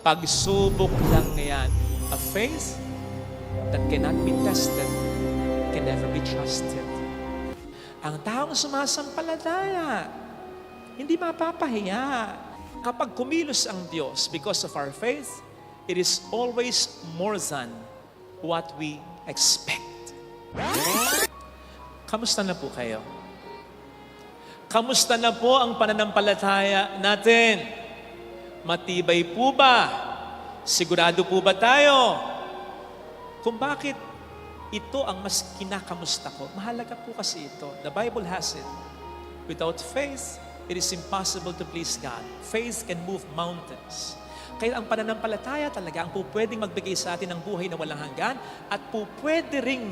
Pagsubok lang yan. A faith that cannot be tested can never be trusted. Ang taong sumasampalataya, hindi mapapahiya. Kapag kumilos ang Diyos because of our faith, it is always more than what we expect. Kamusta na po kayo? Kamusta na po ang pananampalataya natin? Matibay po ba? Sigurado po ba tayo? Kung bakit ito ang mas kinakamusta ko, mahalaga po kasi ito. The Bible has it. Without faith, it is impossible to please God. Faith can move mountains. Kaya ang pananampalataya talaga ang po pwedeng magbigay sa atin ng buhay na walang hanggan at po pwede ring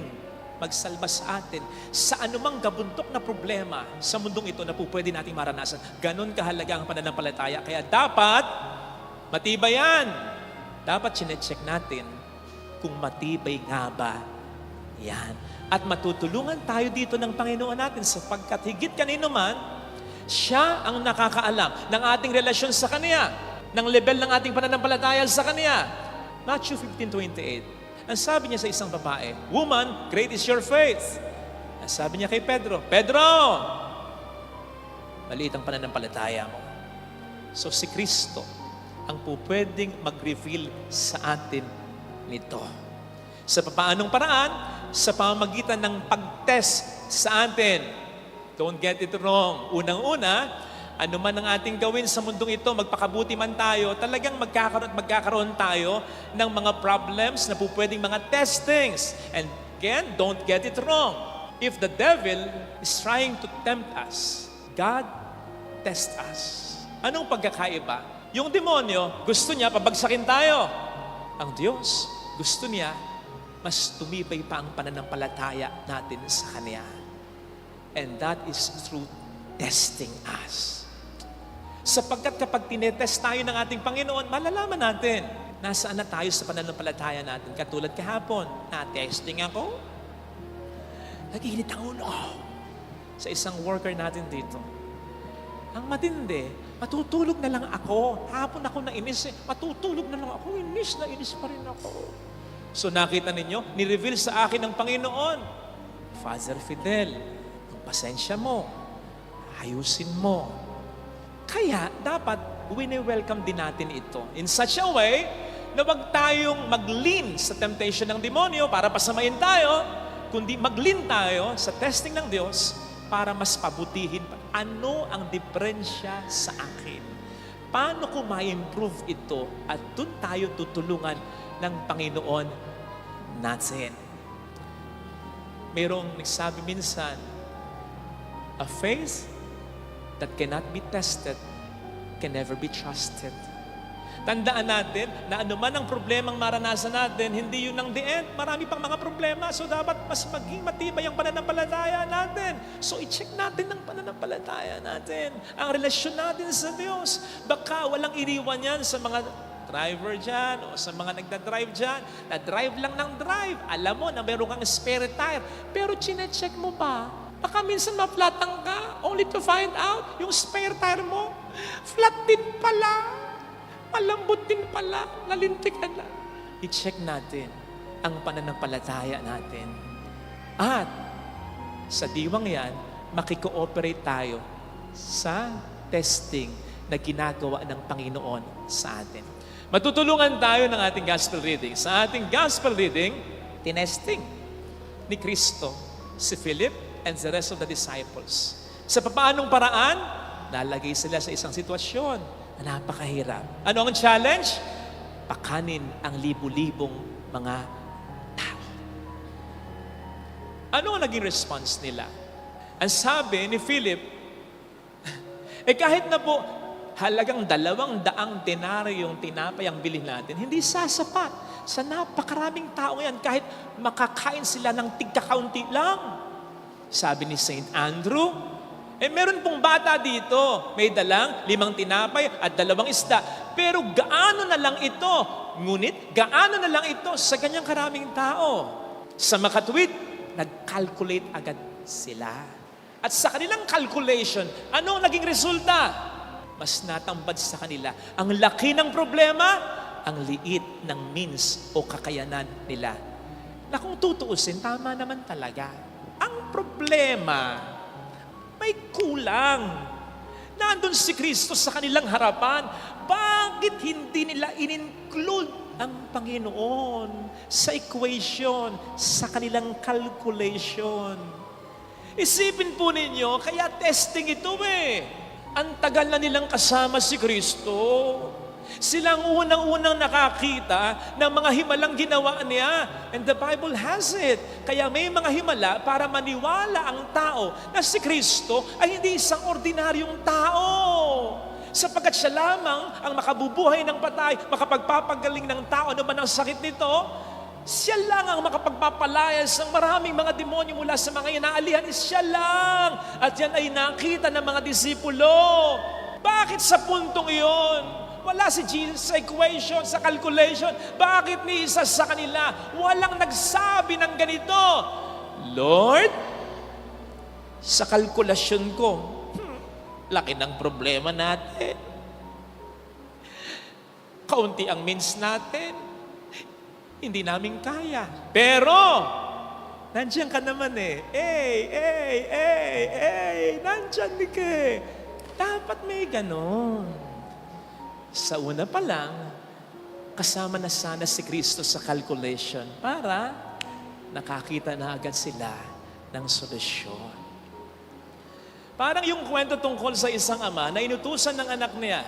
magsalba sa atin sa anumang gabuntok na problema sa mundong ito na po pwede nating maranasan. Ganon kahalaga ang pananampalataya. Kaya dapat matibay yan. Dapat chinecheck natin kung matibay nga ba yan. At matutulungan tayo dito ng Panginoon natin sapagkat higit kanino man, siya ang nakakaalam ng ating relasyon sa Kanya, ng level ng ating pananampalataya sa Kanya. Matthew 15:28. Ang sabi niya sa isang babae, "Woman, great is your faith." Ang sabi niya kay Pedro, "Pedro, maliit ang pananampalataya mo." So si Kristo ang po pwedeng mag-reveal sa atin nito. Sa papaanong paraan? Sa pamamagitan ng pag-test sa atin. Don't get it wrong. Unang-una, ano man ang ating gawin sa mundong ito, magpakabuti man tayo, talagang magkakaroon tayo ng mga problems na po pwedeng mga testings. And again, don't get it wrong. If the devil is trying to tempt us, God tests us. Anong pagkakaiba? Yung demonyo, gusto niya pabagsakin tayo. Ang Diyos, gusto niya mas tumibay pa ang pananampalataya natin sa Kanya. And that is through testing us. Sapagkat kapag tinetest tayo ng ating Panginoon, malalaman natin nasaan na tayo sa pananampalataya natin. Katulad kahapon, na-testing ako. Nag-init ang ulo sa isang worker natin dito. Ang matindi, matutulog na lang ako. Hapon ako na inis matutulog na lang ako. Inis na inis pa rin ako. So nakita ninyo, ni-reveal sa akin ng Panginoon, Father Fidel, ang pasensya mo, ayusin mo. Kaya dapat wini-welcome din natin ito in such a way na wag tayong mag-lean sa temptation ng demonyo para pasamayin tayo, kundi mag-lean tayo sa testing ng Diyos para mas pabutihin pa. Ano ang diferensya sa akin? Paano ko ma-improve ito at doon tayo tutulungan ng Panginoon natin? Mayroong nagsabi minsan, a faith that cannot be tested can never be trusted. Tandaan natin na anuman ang problemang maranasan natin, hindi yun ang the end. Marami pang mga problema. So dapat mas maging matibay ang pananampalataya natin. So i-check natin ang pananampalataya natin. Ang relasyon natin sa Diyos. Baka walang iniwan yan sa mga driver dyan o sa mga nagda-drive dyan. Na-drive lang ng drive. Alam mo na meron kang spare tire. Pero chinecheck mo ba? Baka minsan maplatang ka only to find out yung spare tire mo flat din pala. Malambot din pala. Nalintik ka na. I-check natin ang pananampalataya natin. At sa diwang yan, makikooperate tayo sa testing na ginagawa ng Panginoon sa atin. Matutulungan tayo ng ating gospel reading. Sa ating gospel reading, tinesting ni Kristo si Philip and the rest of the disciples. Sa papaanong paraan, nalagay sila sa isang sitwasyon na napakahirap. Ano ang challenge? Pakanin ang libu-libong mga tao. Ano ang naging response nila? Ang sabi ni Philip, kahit na po halagang 200 denaryo yung tinapay ang bilhin natin, hindi sasapat sa napakaraming tao yan kahit makakain sila ng tigkakaunti lang. Sabi ni St. Andrew, meron pong bata dito, may dalang 5 tinapay at 2 isda. Pero gaano na lang ito? Ngunit, gaano na lang ito sa ganyang karaming tao? Sa makatwid, nag-calculate agad sila. At sa kanilang calculation, ano ang naging resulta? Mas natambad sa kanila. Ang laki ng problema, ang liit ng means o kakayanan nila. Na kung tutuusin, tama naman talaga. Ang problema, may kulang. Nandun si Kristo sa kanilang harapan. Bakit hindi nila in-include ang Panginoon sa equation, sa kanilang calculation? Isipin po ninyo, kaya testing ito eh. Ang tagal na nilang kasama si Kristo. Silang unang-unang nakakita ng mga himalang ginawa niya. And the Bible has it. Kaya may mga himala para maniwala ang tao na si Kristo ay hindi isang ordinaryong tao. Sapagkat siya lamang ang makabubuhay ng patay, makapagpapagaling ng tao ano man ang sakit nito. Siya lang ang makapagpapalayas ng maraming mga demonyo mula sa mga inaalihan. Siya lang. At yan ay nakita ng mga disipulo. Bakit sa puntong iyon? Wala si Jesus sa equation, sa calculation. Bakit ni isa sa kanila? Walang nagsabi ng ganito, Lord, sa kalkulasyon ko, laki ng problema natin. Kaunti ang means natin. Hindi namin kaya. Pero, nandiyan ka naman eh. Nandiyan ka eh. Dapat may ganon. Sa una pa lang, kasama na sana si Kristo sa calculation para nakakita na agad sila ng solusyon. Parang yung kwento tungkol sa isang ama na inutusan ng anak niya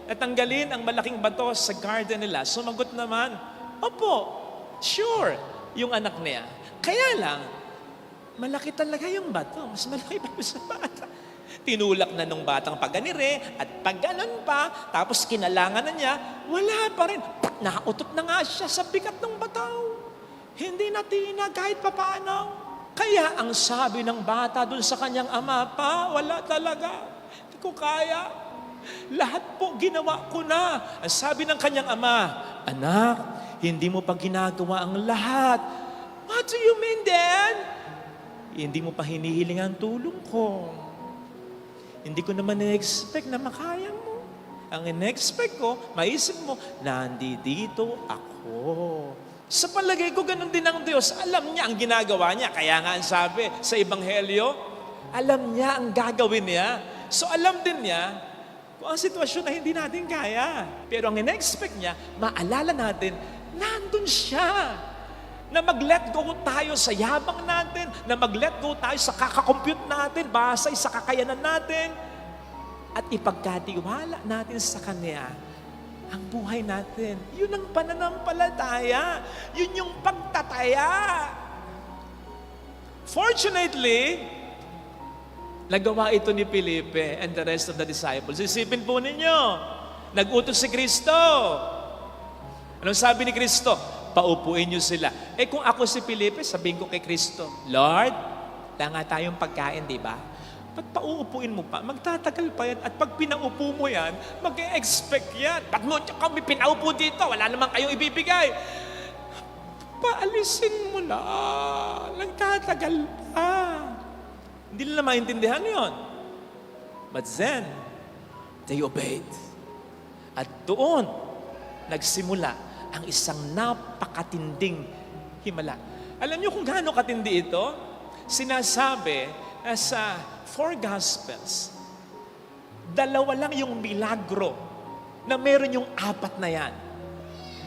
na tanggalin ang malaking bato sa garden nila. Sumagot naman, opo, sure, yung anak niya. Kaya lang, malaki talaga yung bato. Mas malaki pa sa bata. Tinulak na nung batang pagganire at pagganon pa, tapos kinalangan na niya, wala pa rin. Nakautot na nga siya sa bigat ng bataw. Hindi natina kahit papaano. Kaya ang sabi ng bata dun sa kanyang ama, pa, wala talaga. Hindi ko kaya. Lahat po ginawa ko na. Ang sabi ng kanyang ama, anak, hindi mo pa ginagawa ang lahat. What do you mean, Dad? Hindi mo pa hinihiling ang tulong ko. Hindi ko naman na-expect na makaya mo. Ang in-expect ko, maisip mo, nandito ako. Sa palagay ko, ganun din ang Diyos. Alam niya ang ginagawa niya. Kaya nga ang sabi sa Ebanghelyo, alam niya ang gagawin niya. So alam din niya kung ang sitwasyon na hindi natin kaya. Pero ang in-expect niya, maalala natin, nandun siya. Na mag-let go tayo sa yabang natin, na mag-let go tayo sa kakakompute natin, base sa kakayanan natin, at ipagkatiwala natin sa Kanya ang buhay natin. Yun ang pananampalataya. Yun yung pagtataya. Fortunately, nagawa ito ni Felipe and the rest of the disciples. Isipin po ninyo, nag-utos si Kristo. Anong sabi ni Kristo? Paupuin niyo sila. Kung ako si Felipe, sabihin ko kay Kristo, Lord, nga tayong pagkain, di ba? Ba't pauupuin mo pa? Magtatagal pa yan. At pag pinaupo mo yan, mag-e-expect yan. Ba't mo kami pinaupo dito? Wala naman kayong ibibigay. Paalisin mo na. Nagtatagal pa. Hindi nila maintindihan yon. But then, they obeyed. At doon, nagsimula ang isang napakatinding himala. Alam niyo kung gaano katindi ito? Sinasabi sa 4 Gospels, 2 lang yung milagro na meron yung 4 na yan.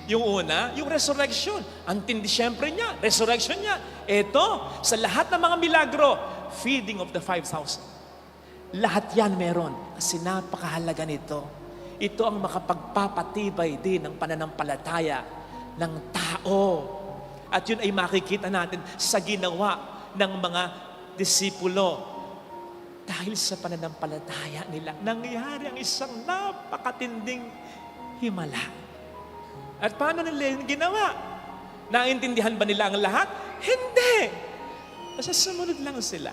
Yung una, yung resurrection. Ang tindi siyempre niya, resurrection niya. Ito, sa lahat ng mga milagro, feeding of the 5,000. Lahat yan meron kasi napakahalaga nito. Ito ang makapagpapatibay din ng pananampalataya ng tao. At yun ay makikita natin sa ginawa ng mga disipulo. Dahil sa pananampalataya nila, nangyari ang isang napakatinding himala. At paano nila yung ginawa? Naintindihan ba nila ang lahat? Hindi! Basta sumunod lang sila.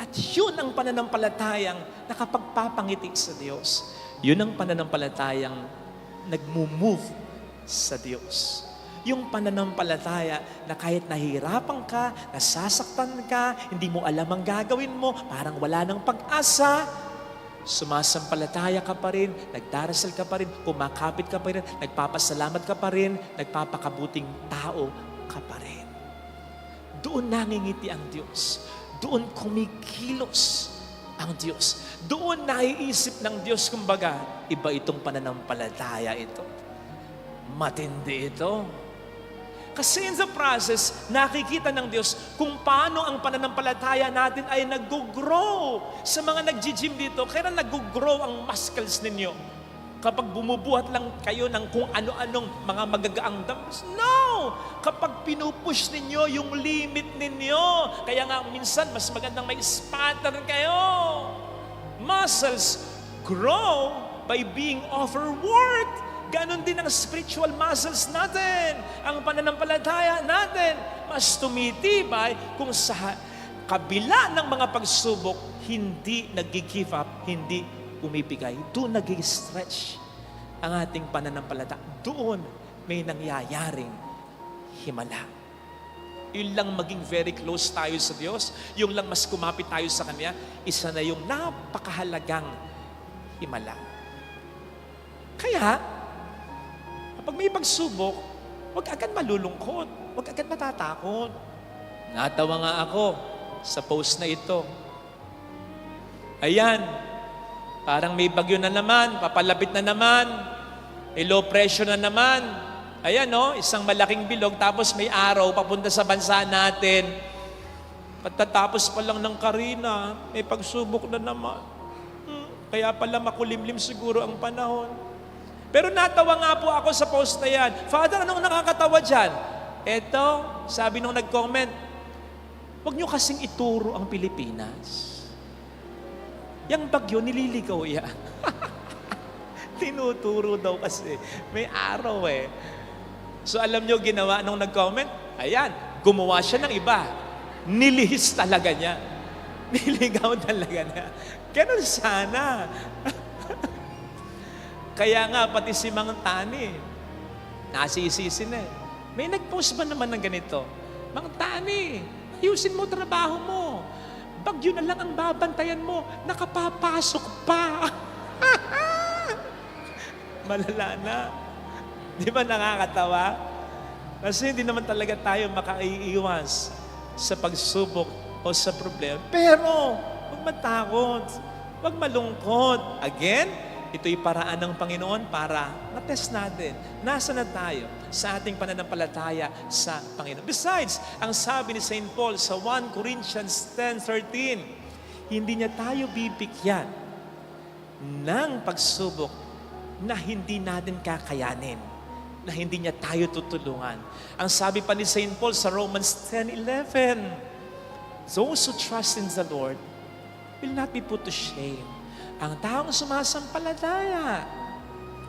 At yun ang pananampalatayang nakapagpapangiti sa Diyos. Yun ang pananampalatayang nagmumove sa Diyos. Yung pananampalataya na kahit nahihirapan ka, nasasaktan ka, hindi mo alam ang gagawin mo, parang wala ng pag-asa, Sumasampalataya ka pa rin, nagdarasal ka pa rin, kumakapit ka pa rin, nagpapasalamat ka pa rin, nagpapakabuting tao ka pa rin. Doon nangingiti ang Diyos. Doon kumikilos ang Diyos. Doon naiisip ng Diyos, kumbaga, iba itong pananampalataya ito. Matindi ito. Kasi in the process, nakikita ng Diyos kung paano ang pananampalataya natin ay nag-grow. Sa mga nag-gym dito, kaya nag-grow ang muscles ninyo. Kapag bumubuhat lang kayo ng kung ano-anong mga magagaang dumbbells. No! Kapag pinupush ninyo yung limit ninyo. Kaya nga minsan, mas magandang may spatter kayo. Muscles grow by being overworked. Ganon din ang spiritual muscles natin. Ang pananampalataya natin, mas tumitibay kung sa kabila ng mga pagsubok, hindi nag-give up, hindi umibigay. Doon nag-stretch ang ating pananampalataya. Doon may nangyayaring himala. Yun lang maging very close tayo sa Diyos, yung lang mas kumapit tayo sa Kanya, isa na yung napakahalagang himala. Kaya, pag may pagsubok, huwag agad malulungkot, huwag agad matatakot. Natawa nga ako sa post na ito. Ayan, parang may bagyo na naman, papalapit na naman, may low pressure na naman. Ayan isang malaking bilog, tapos may araw papunta sa bansa natin. Pagtatapos pa lang ng Karina, may pagsubok na naman. Kaya pala makulimlim siguro ang panahon. Pero natawa nga po ako sa post na yan. Father, anong nakakatawa dyan? Eto, sabi nung nag-comment, huwag nyo kasing ituro ang Pilipinas. Yang bagyo, nililigaw yan. Tinuturo daw kasi. May araw eh. So alam nyo, ginawa nung nag-comment? Ayan, gumawa siya ng iba. Nilihis talaga niya. Niligaw talaga niya. Ganun sana. Kaya nga, pati si Mang Tani, nasisisi na eh. May nag-post ba naman ng ganito? Mang Tani, ayusin mo trabaho mo. Bagyo na lang ang babantayan mo. Nakapapasok pa. Malala na. Di ba nakakatawa? Kasi hindi naman talaga tayo makaiiwas sa pagsubok o sa problema. Pero, huwag matakot. Huwag malungkot. Again, ito'y paraan ng Panginoon para matest natin. Nasa na tayo sa ating pananampalataya sa Panginoon. Besides, ang sabi ni St. Paul sa 1 Corinthians 10:13, hindi niya tayo bibigyan ng pagsubok na hindi natin kakayanin, na hindi niya tayo tutulungan. Ang sabi pa ni St. Paul sa Romans 10:11, those who trust in the Lord will not be put to shame. Ang taong sumasampalataya,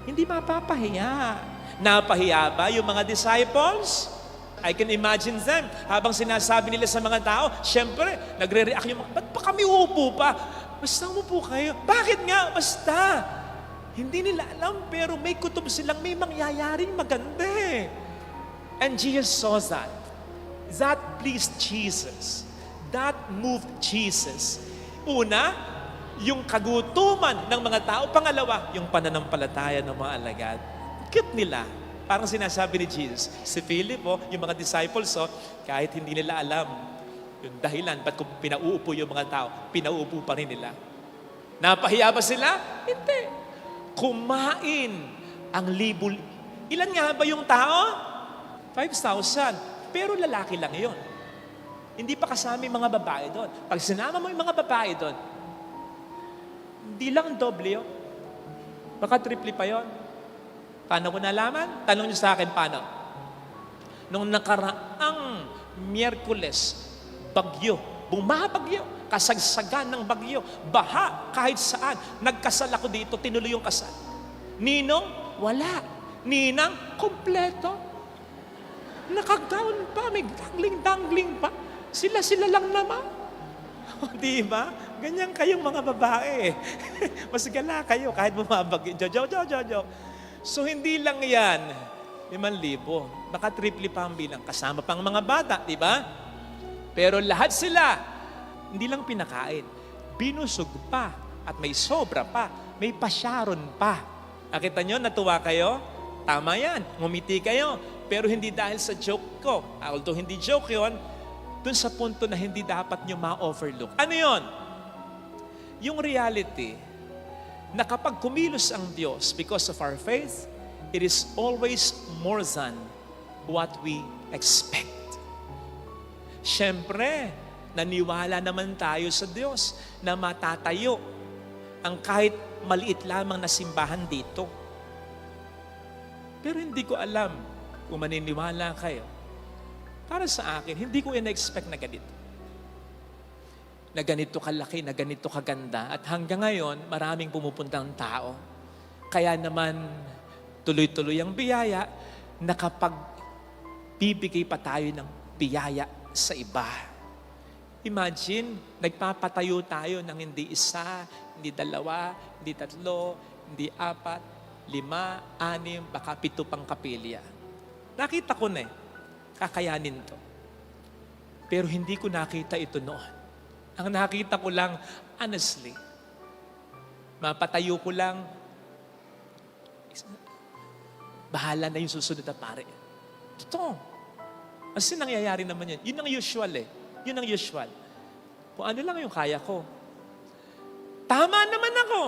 hindi mapapahiya. Napahiya ba yung mga disciples? I can imagine them. Habang sinasabi nila sa mga tao, syempre, nagre-react yung mga, ba't pa kami uupo pa? Basta umupo kayo. Bakit nga? Basta. Hindi nila alam, pero may kutob silang may mangyayaring maganda eh. And Jesus saw that. That pleased Jesus. That moved Jesus. Una, yung kagutuman ng mga tao. Pangalawa, yung pananampalataya ng mga alagad. Cute nila. Parang sinasabi ni Jesus, si Philip, yung mga disciples, kahit hindi nila alam yung dahilan, ba't kung pinauupo yung mga tao, pinauupo pa rin nila. Napahiya ba sila? Hindi. Kumain ang libo. Ilan nga ba yung tao? 5,000. Pero lalaki lang yun. Hindi pa kasama yung mga babae doon. Pag sinama mo yung mga babae doon, hindi lang doble yun. Baka triple pa yun. Paano ko nalaman? Tanong niyo sa akin, paano? Nung nakaraang Miyerkules, bagyo, bumabagyo, kasagsagan ng bagyo, baha kahit saan. Nagkasal ako dito, tinuloy yung kasal. Ninong, wala. Ninang, kompleto. Nakagown pa, may dangling-dangling pa. Sila-sila lang naman. Di ba? Ganyan kayong mga babae. Mas gala kayo kahit bumabagyo. Jojo. So, hindi lang yan, 5,000. Baka triple pa ang bilang. Kasama pang mga bata, di ba? Pero lahat sila, hindi lang pinakain. Binusog pa. At may sobra pa, may pasyaron pa. Nakita nyo, natuwa kayo? Tama yan, ngumiti kayo. Pero hindi dahil sa joke ko. Although hindi joke yon, dun sa punto na hindi dapat nyo ma-overlook. Ano yon? Yung reality na kapag kumilos ang Diyos because of our faith, it is always more than what we expect. Siyempre, naniwala naman tayo sa Diyos na matatayo ang kahit maliit lamang na simbahan dito. Pero hindi ko alam kung maniniwala kayo. Para sa akin, hindi ko in-expect na ganito. Na ganito kalaki, na ganito kaganda. At hanggang ngayon, maraming pumupuntang tao. Kaya naman, tuloy-tuloy ang biyaya na kapag bibigay pa tayo ng biyaya sa iba. Imagine, nagpapatayo tayo ng hindi isa, hindi dalawa, hindi tatlo, hindi apat, 5, 6, baka 7 pang kapilya. Nakita ko na kakayanin to. Pero hindi ko nakita ito noon. Ang nakita ko lang, honestly, mapatayo ko lang, bahala na yung susunod na pare. Totoo. Kasi nangyayari naman yun. Yun ang usual Yun ang usual. Kung ano lang yung kaya ko. Tama naman ako.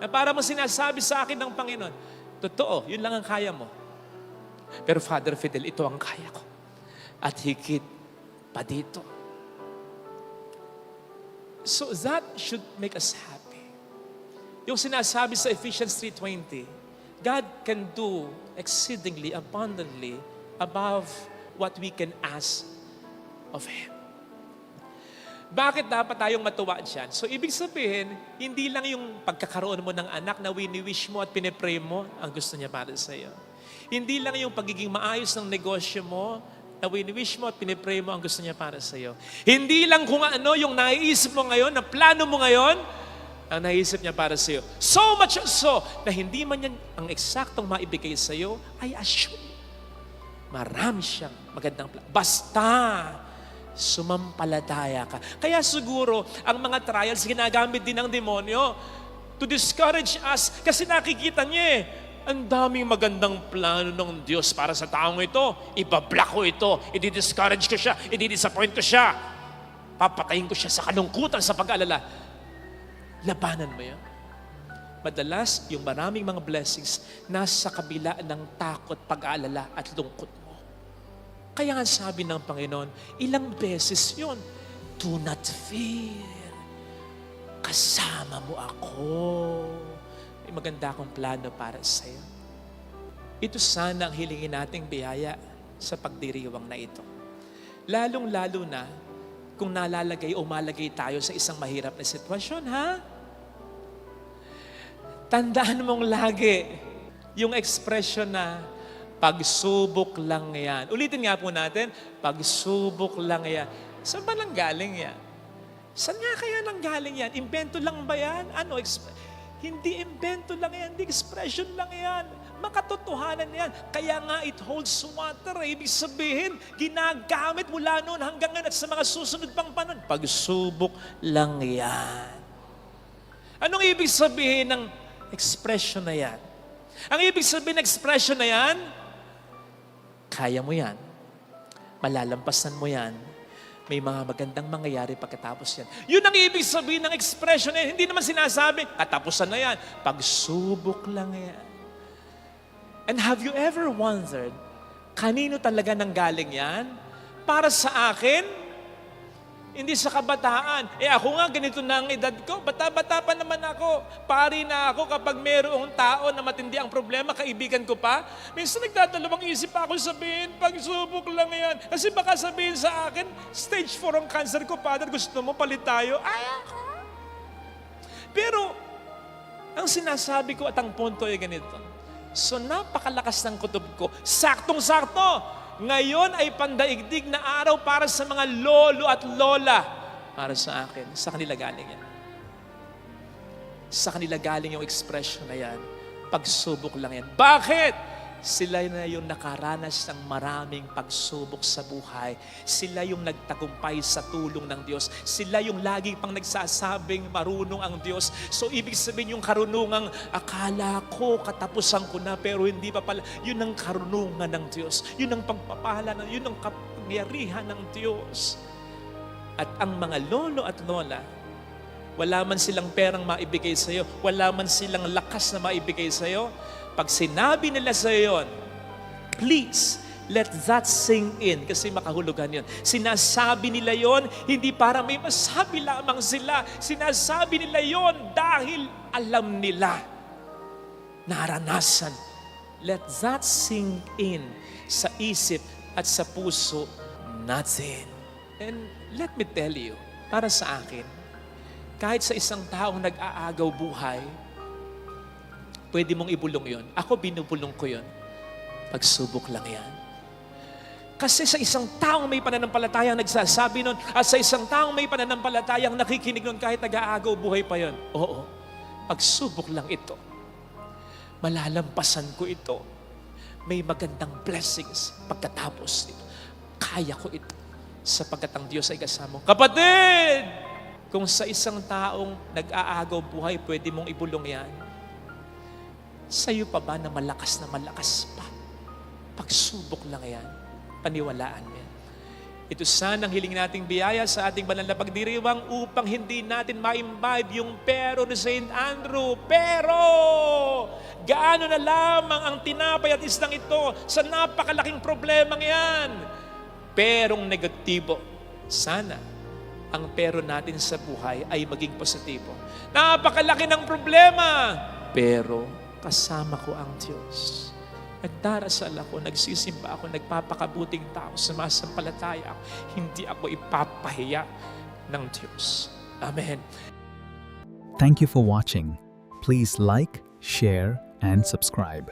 Na para mo sinasabi sa akin ng Panginoon, totoo, yun lang ang kaya mo. Pero Father Fidel, ito ang kaya ko. At higit pa dito. So that should make us happy. Yung sinasabi sa Ephesians 3:20, God can do exceedingly abundantly above what we can ask of Him. Bakit dapat tayong matuwa dyan? So, ibig sabihin, hindi lang yung pagkakaroon mo ng anak na wini-wish mo at pinipray mo ang gusto niya para sa iyo. Hindi lang yung pagiging maayos ng negosyo mo na wini-wish mo at pinipray mo ang gusto niya para sa iyo. Hindi lang kung ano yung naiisip mo ngayon, na plano mo ngayon, ang naisip niya para sa iyo. So much so, na hindi man yan ang eksaktong maibigay sa iyo, I assure marami siyang magandang plano. Basta sumampalataya ka. Kaya siguro, ang mga trials ginagamit din ng demonyo to discourage us kasi nakikita niya ang daming magandang plano ng Diyos para sa taong ito. Ibablock ko ito. I-discourage ko siya. I-disappoint ko siya. Papatayin ko siya sa kalungkutan, sa pag-alala. Labanan mo yan. Madalas, yung maraming mga blessings nasa kabila ng takot, pag-aalala at lungkot mo. Kaya nga sabi ng Panginoon, ilang beses yun, do not fear. Kasama mo ako. May maganda akong plano para sa iyo. Ito sana ang hilingin nating biyaya sa pagdiriwang na ito. Lalong-lalo na kung nalalagay o malagay tayo sa isang mahirap na sitwasyon, ha? Tandaan mong lagi yung expression na pagsubok lang yan. Ulitin nga po natin, pagsubok lang yan. Saan ba nang galing yan? Saan nga kaya nang galing yan? Invento lang ba yan? Hindi invento lang yan, hindi expression lang yan. Makatotohanan yan. Kaya nga it holds water. Ibig sabihin, ginagamit mula noon hanggang ngayon at sa mga susunod pang panon. Pagsubok lang yan. Anong ibig sabihin ng expression na yan? Ang ibig sabihin ng expression na yan, kaya mo yan. Malalampasan mo yan. May mga magandang mangyayari pagkatapos yan. Yun ang ibig sabihin ng expression na yan. Hindi naman sinasabi, katapusan na yan. Pagsubok lang yan. And have you ever wondered, kanino talaga nang galing yan? Para sa akin? Hindi sa kabataan. Ako nga, ganito na ang edad ko. Bata-bata pa naman ako. Pari na ako kapag mayroong tao na matindi ang problema, kaibigan ko pa. Minsan nagdadalawang isip ako sabihin, pagsubok lang yan. Kasi baka sabihin sa akin, stage 4 ang cancer ko, Father, gusto mo palit tayo? Ay, ako. Pero, ang sinasabi ko at ang punto ay ganito. So, napakalakas ng kutob ko. Saktong-sakto. Ngayon ay pandaigdig na araw para sa mga lolo at lola. Para sa akin, sa kanila galing yan. Sa kanila galing yung expression na yan. Pagsubok lang yan. Bakit? Sila na yung nakaranas ng maraming pagsubok sa buhay. Sila yung nagtagumpay sa tulong ng Diyos. Sila yung lagi pang nagsasabing marunong ang Diyos. So ibig sabihin yung karunungang akala ko katapusan ko na pero hindi pa pala. Yun ang karunungan ng Diyos. Yun ang pagpapala, yun ang kapangyarihan ng Diyos. At ang mga lolo at lola, wala man silang perang maibigay sa iyo, wala man silang lakas na maibigay sa iyo, pag sinabi nila sa iyo yun, please, let that sink in. Kasi makahulugan yun. Sinasabi nila yon hindi para may masabi lamang sila. Sinasabi nila yon dahil alam nila. Naranasan. Let that sink in sa isip at sa puso natin. And let me tell you, para sa akin, kahit sa isang taong nag-aagaw buhay, pwede mong ibulong yon. Ako binubulong ko yon. Pagsubok lang yan. Kasi sa isang taong may pananampalatayang nagsasabi nun, at sa isang taong may pananampalatayang nakikinig nun kahit nag-aagaw buhay pa yon. Oo, pagsubok lang ito. Malalampasan ko ito. May magandang blessings pagkatapos nito. Kaya ko ito sapagkat ang Diyos ay kasama. Kapatid! Kung sa isang taong nag-aagaw buhay, pwede mong ibulong yan. Sa'yo pa ba na malakas pa? Pagsubok lang yan. Paniwalaan mo yan. Ito sana ang hiling nating biyaya sa ating banal na pagdiriwang upang hindi natin ma-imbibe yung pero ni St. Andrew. Pero, gaano na lamang ang tinapay at isdang ito sa napakalaking problemang yan. Perong negatibo. Sana ang pero natin sa buhay ay maging positibo. Napakalaki ng problema, pero kasama ko ang Diyos. Nagdarasal ako, nagsisimba ako, nagpapakabuting tao, sumasampalataya ako. Hindi ako ipapahiya ng Diyos. Amen. Thank you for watching. Please like, share, and subscribe.